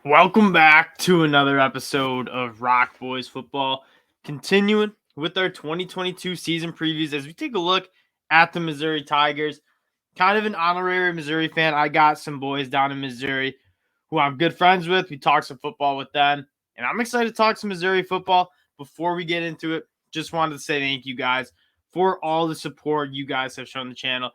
Welcome back to another episode of ROC Boys Football. Continuing with our 2022 season previews as we take a look at the Missouri Tigers. Kind of an honorary Missouri fan. I got some boys down in Missouri who I'm good friends with. We talk some football with them, and I'm excited to talk some Missouri football. Before we get into it, just wanted to say thank you guys for all the support you guys have shown the channel.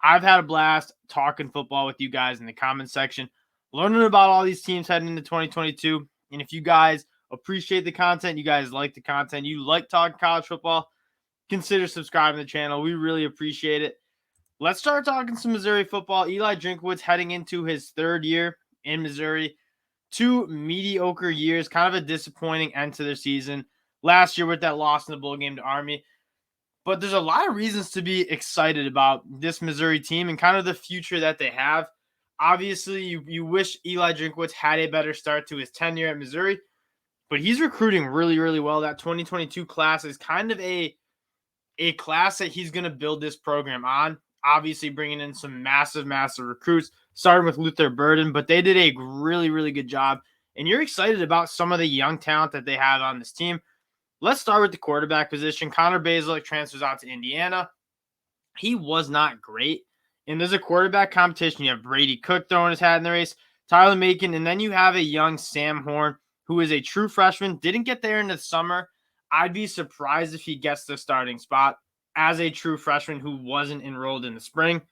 I've had a blast talking football with you guys in the comment section, learning about all these teams heading into 2022. And if you guys appreciate the content, you guys like the content, you like talking college football, consider subscribing to the channel. We really appreciate it. Let's start talking some Missouri football. Eli Drinkwitz heading into his third year in Missouri. 2 mediocre years, kind of a disappointing end to their season. Last year with that loss in the bowl game to Army. But there's a lot of reasons to be excited about this Missouri team and kind of the future that they have. Obviously, you wish Eli Drinkwitz had a better start to his tenure at Missouri, but he's recruiting really, really well. That 2022 class is kind of a class that he's going to build this program on. Obviously, bringing in some massive, massive recruits, starting with Luther Burden, but they did a really, really good job. And you're excited about some of the young talent that they have on this team. Let's start with the quarterback position. Connor Bazelak transfers out to Indiana. He was not great. And there's a quarterback competition. You have Brady Cook throwing his hat in the race, Tyler Macon, and then you have a young Sam Horn, who is a true freshman. Didn't get there in the summer. I'd be surprised if he gets the starting spot as a true freshman who wasn't enrolled in the spring.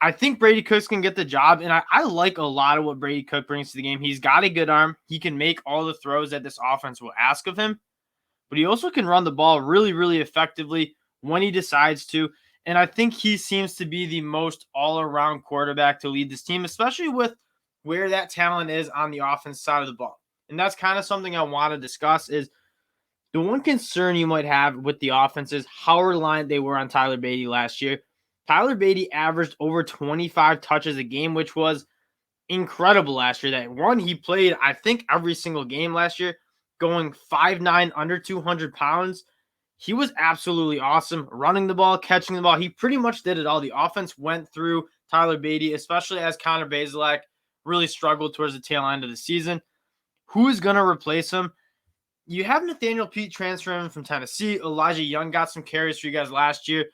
I think Brady Cook's can get the job, and I like a lot of what Brady Cook brings to the game. He's got a good arm. He can make all the throws that this offense will ask of him. But he also can run the ball really, really effectively when he decides to. And I think he seems to be the most all-around quarterback to lead this team, especially with where that talent is on the offense side of the ball. And that's kind of something I want to discuss is the one concern you might have with the offense is how reliant they were on Tyler Beatty last year. Tyler Beatty averaged over 25 touches a game, which was incredible last year. That one, he played, I think, every single game last year, going 5'9", under 200 pounds. He was absolutely awesome running the ball, catching the ball. He pretty much did it all. The offense went through Tyler Beatty, especially as Connor Bazelak really struggled towards the tail end of the season. Who is going to replace him? You have Nathaniel Pete transferring from Tennessee. Elijah Young got some carries for you guys last year.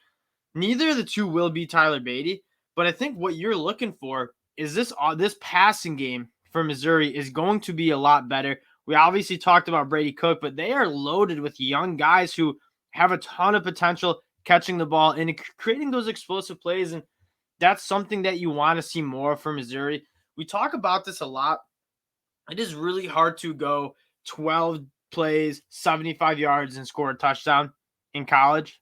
Neither of the two will be Tyler Beatty, but I think what you're looking for is this passing game for Missouri is going to be a lot better. We obviously talked about Brady Cook, but they are loaded with young guys who have a ton of potential catching the ball and creating those explosive plays, and that's something that you want to see more from Missouri. We talk about this a lot. It is really hard to go 12 plays, 75 yards, and score a touchdown in college.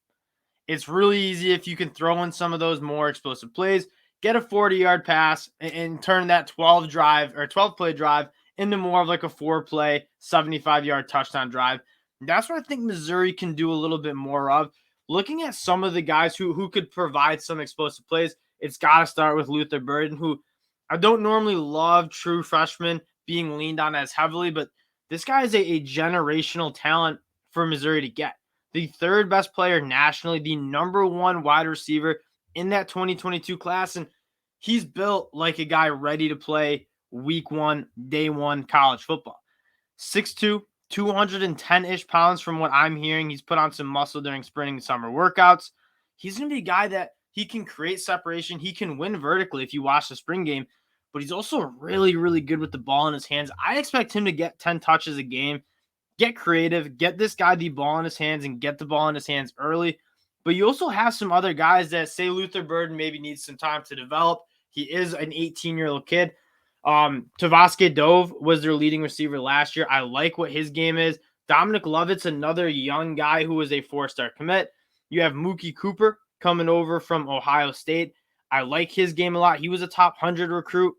It's really easy if you can throw in some of those more explosive plays, get a 40-yard pass, and turn that 12-play drive into more of like a 4-play, 75-yard touchdown drive. That's what I think Missouri can do a little bit more of. Looking at some of the guys who could provide some explosive plays, it's got to start with Luther Burden, who I don't normally love true freshmen being leaned on as heavily, but this guy is a generational talent for Missouri to get. The third best player nationally, the number one wide receiver in that 2022 class, and he's built like a guy ready to play week one, day one college football. 6'2", 210-ish pounds from what I'm hearing. He's put on some muscle during spring and summer workouts. He's going to be a guy that he can create separation. He can win vertically if you watch the spring game, but he's also really, really good with the ball in his hands. I expect him to get 10 touches a game, get creative, get this guy the ball in his hands and get the ball in his hands early. But you also have some other guys that say Luther Burden maybe needs some time to develop. He is an 18-year-old kid. Tavaske Dove was their leading receiver last year. I like what his game is. Dominic Lovett's another young guy who is a 4-star commit. You have Mookie Cooper coming over from Ohio State. I like his game a lot. He was a top 100 recruit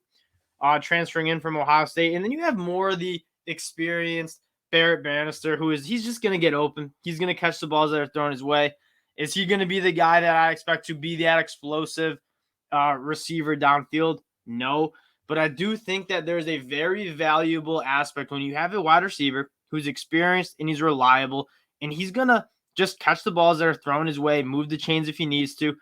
transferring in from Ohio State. And then you have more of the experienced Barrett Bannister, he's just going to get open. He's going to catch the balls that are thrown his way. Is he going to be the guy that I expect to be that explosive receiver downfield? No. But I do think that there's a very valuable aspect when you have a wide receiver who's experienced and he's reliable, and he's going to just catch the balls that are thrown his way, move the chains if he needs to,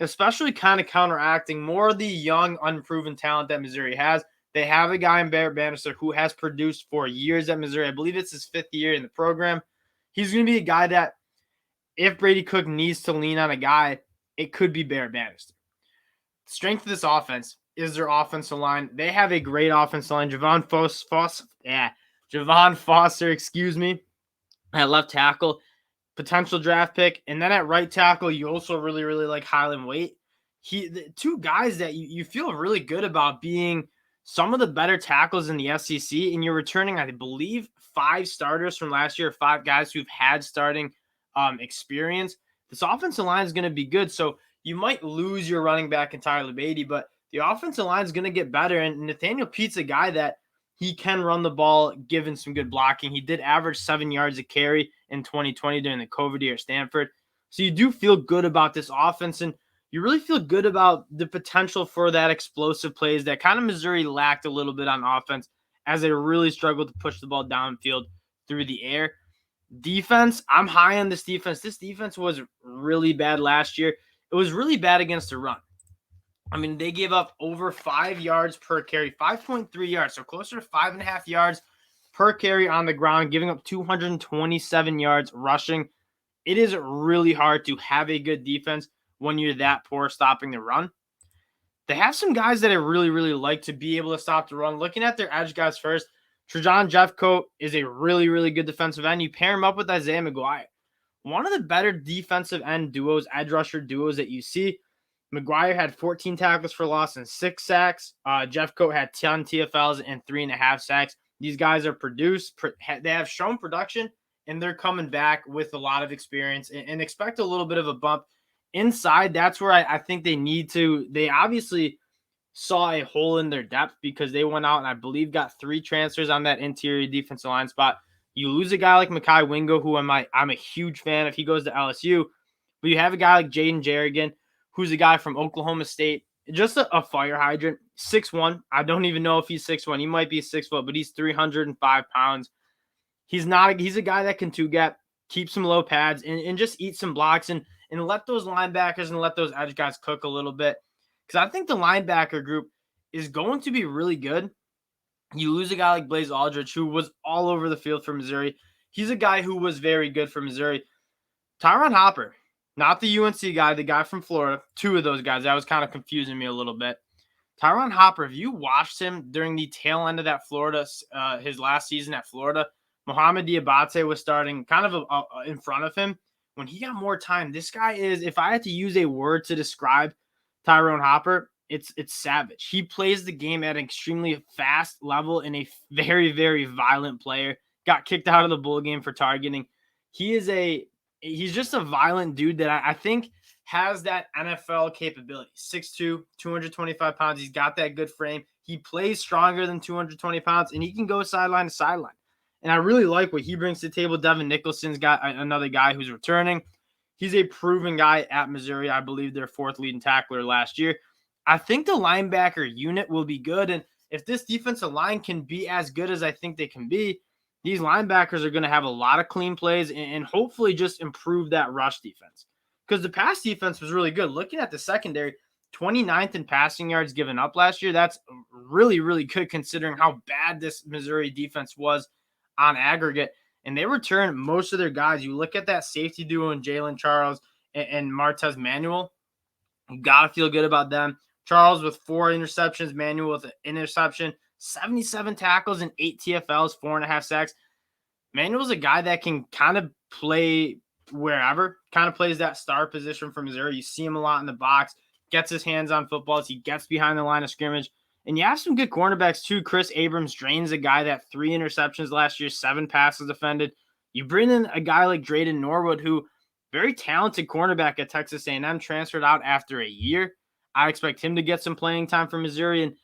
especially kind of counteracting more of the young, unproven talent that Missouri has. They have a guy in Barrett Bannister who has produced for years at Missouri. I believe it's his 5th year in the program. He's going to be a guy that if Brady Cook needs to lean on a guy, it could be Barrett Bannister. Strength of this offense is their offensive line. They have a great offensive line. Javon Foster, at left tackle, potential draft pick. And then at right tackle, you also really, really like Highland Waite. The two guys that you feel really good about being some of the better tackles in the SEC, and you're returning, I believe, 5 starters from last year, 5 guys who've had starting experience. This offensive line is going to be good. So you might lose your running back in Tyler Beatty, but the offensive line is going to get better. And Nathaniel Pete's a guy that he can run the ball given some good blocking. He did average 7 yards a carry in 2020 during the COVID year at Stanford. So you do feel good about this offense, and you really feel good about the potential for that explosive plays that kind of Missouri lacked a little bit on offense as they really struggled to push the ball downfield through the air. Defense, I'm high on this defense. This defense was really bad last year. It was really bad against the run. I mean, they gave up over 5 yards per carry, 5.3 yards, so closer to 5.5 yards per carry on the ground, giving up 227 yards rushing. It is really hard to have a good defense when you're that poor stopping the run. They have some guys that I really, really like to be able to stop the run. Looking at their edge guys first, Trajan Jeffcoat is a really, really good defensive end. You pair him up with Isaiah McGuire. One of the better defensive end duos, edge rusher duos that you see. McGuire had 14 tackles for loss and 6 sacks. Jeffcoat had 10 TFLs and 3.5 sacks. These guys are they have shown production, and they're coming back with a lot of experience and expect a little bit of a bump. Inside, that's where I think they need to. They obviously saw a hole in their depth because they went out and I believe got 3 transfers on that interior defensive line spot. You lose a guy like Mekhi Wingo, who I'm a huge fan if he goes to LSU. But you have a guy like Jaden Jerrigan, who's a guy from Oklahoma State, just a fire hydrant, 6'1". I don't even know if he's 6'1". He might be 6 foot, but he's 305 pounds. He's a guy that can two-gap, keep some low pads, and just eat some blocks and let those linebackers and let those edge guys cook a little bit. Because I think the linebacker group is going to be really good. You lose a guy like Blaze Aldridge, who was all over the field for Missouri. He's a guy who was very good for Missouri. Tyron Hopper, not the UNC guy, the guy from Florida. 2 of those guys. That was kind of confusing me a little bit. Tyron Hopper, if you watched him during the tail end of that Florida, his last season at Florida, Mohamed Diabate was starting kind of in front of him. When he got more time, this guy is, if I had to use a word to describe Tyrone Hopper, it's savage. He plays the game at an extremely fast level and a very, very violent player. Got kicked out of the bowl game for targeting. He's just a violent dude that I think has that NFL capability. 6'2", 225 pounds. He's got that good frame. He plays stronger than 220 pounds, and he can go sideline to sideline. And I really like what he brings to the table. Devin Nicholson's got another guy who's returning. He's a proven guy at Missouri. I believe their 4th leading tackler last year. I think the linebacker unit will be good. And if this defensive line can be as good as I think they can be, these linebackers are going to have a lot of clean plays and hopefully just improve that rush defense. Because the pass defense was really good. Looking at the secondary, 29th in passing yards given up last year. That's really, really good considering how bad this Missouri defense was on aggregate. And they returned most of their guys. You look at that safety duo in Jalen Charles and Martez Manuel. You got to feel good about them. Charles with 4 interceptions, Manuel with an interception, 77 tackles and 8 TFLs, 4.5 sacks. Manuel's a guy that can kind of play wherever, kind of plays that star position for Missouri. You see him a lot in the box, gets his hands on footballs. He gets behind the line of scrimmage. And you have some good cornerbacks too. Chris Abrams-Drain's a guy that 3 interceptions last year, 7 passes defended. You bring in a guy like Drayden Norwood, who very talented cornerback at Texas A&M, transferred out after a year. I expect him to get some playing time for Missouri. And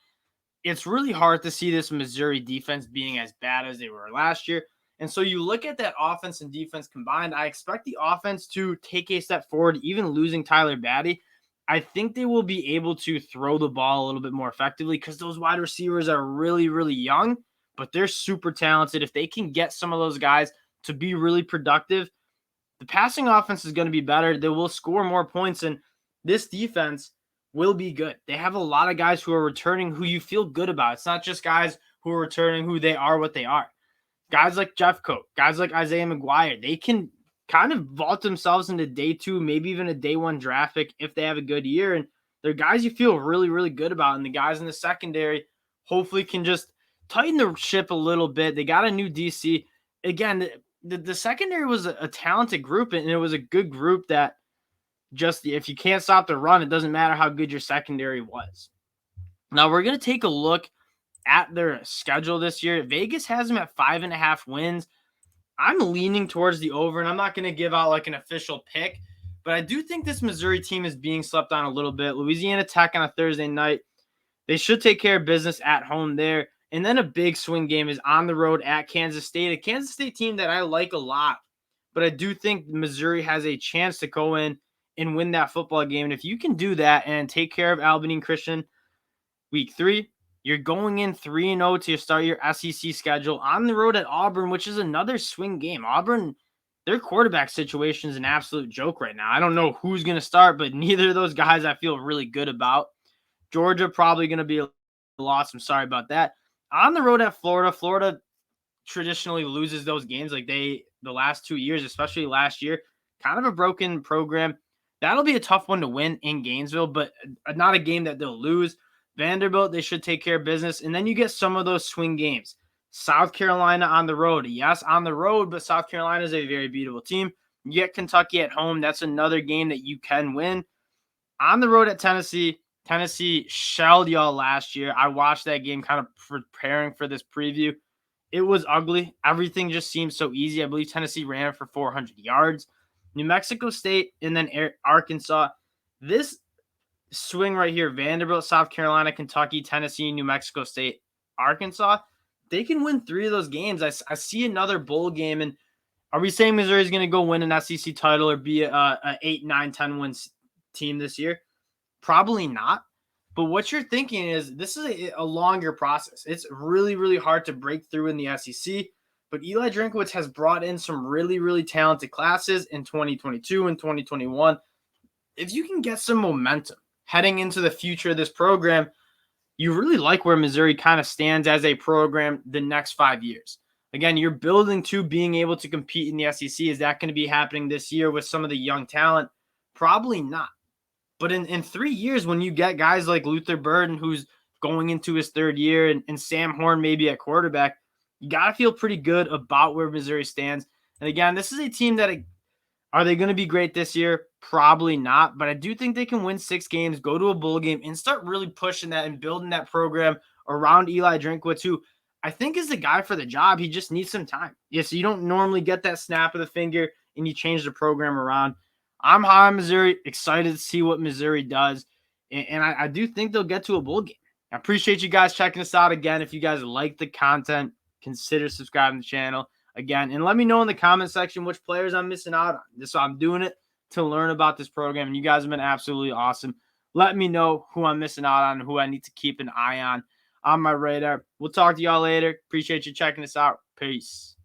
it's really hard to see this Missouri defense being as bad as they were last year. And so you look at that offense and defense combined, I expect the offense to take a step forward, even losing Tyler Batty. I think they will be able to throw the ball a little bit more effectively because those wide receivers are really, really young, but they're super talented. If they can get some of those guys to be really productive, the passing offense is going to be better. They will score more points, and this defense will be good. They have a lot of guys who are returning who you feel good about. It's not just guys who are returning who they are what they are. Guys like Jeff Coat, guys like Isaiah McGuire, they can kind of vault themselves into day 2, maybe even a day 1 draft pick if they have a good year. And they're guys you feel really, really good about. And the guys in the secondary hopefully can just tighten the ship a little bit. They got a new DC. Again, the secondary was a talented group, and it was a good group that just if you can't stop the run, it doesn't matter how good your secondary was. Now we're going to take a look at their schedule this year. Vegas has them at 5.5 wins. I'm leaning towards the over, and I'm not going to give out like an official pick, but I do think this Missouri team is being slept on a little bit. Louisiana Tech on a Thursday night. They should take care of business at home there. And then a big swing game is on the road at Kansas State, a Kansas State team that I like a lot. But I do think Missouri has a chance to go in and win that football game. And if you can do that and take care of Albany Christian week 3, you're going in 3-0 to start your SEC schedule on the road at Auburn, which is another swing game. Auburn, their quarterback situation is an absolute joke right now. I don't know who's going to start, but neither of those guys I feel really good about. Georgia probably going to be a loss. I'm sorry about that. On the road at Florida, Florida traditionally loses those games like the last 2 years, especially last year. Kind of a broken program. That'll be a tough one to win in Gainesville, but not a game that they'll lose. Vanderbilt, they should take care of business. And then you get some of those swing games. South Carolina on the road. Yes, on the road, but South Carolina is a very beatable team. You get Kentucky at home. That's another game that you can win. On the road at Tennessee. Tennessee shelled y'all last year. I watched that game kind of preparing for this preview. It was ugly. Everything just seemed so easy. I believe Tennessee ran for 400 yards. New Mexico State and then Arkansas. This swing right here, Vanderbilt, South Carolina, Kentucky, Tennessee, New Mexico State, Arkansas, they can win 3 of those games. I see another bowl game. And are we saying Missouri is going to go win an SEC title or be a 8, 9, 10 wins team this year? Probably not. But what you're thinking is this is a longer process. It's really, really hard to break through in the SEC. But Eli Drinkwitz has brought in some really, really talented classes in 2022 and 2021. If you can get some momentum heading into the future of this program, you really like where Missouri kind of stands as a program the next 5 years. Again, you're building to being able to compete in the SEC. Is that going to be happening this year with some of the young talent? Probably not. But in 3 years, when you get guys like Luther Burden, who's going into his 3rd year, and Sam Horn maybe at quarterback, you got to feel pretty good about where Missouri stands. And again, this is a team that, are they going to be great this year? Probably not. But I do think they can win 6 games, go to a bowl game, and start really pushing that and building that program around Eli Drinkwitz, who I think is the guy for the job. He just needs some time. Yes, you don't normally get that snap of the finger and you change the program around. I'm high on Missouri, excited to see what Missouri does. And I do think they'll get to a bowl game. I appreciate you guys checking us out again. If you guys like the content, consider subscribing to the channel again. And let me know in the comment section which players I'm missing out on. So I'm doing it to learn about this program. And you guys have been absolutely awesome. Let me know who I'm missing out on and who I need to keep an eye on my radar. We'll talk to y'all later. Appreciate you checking us out. Peace.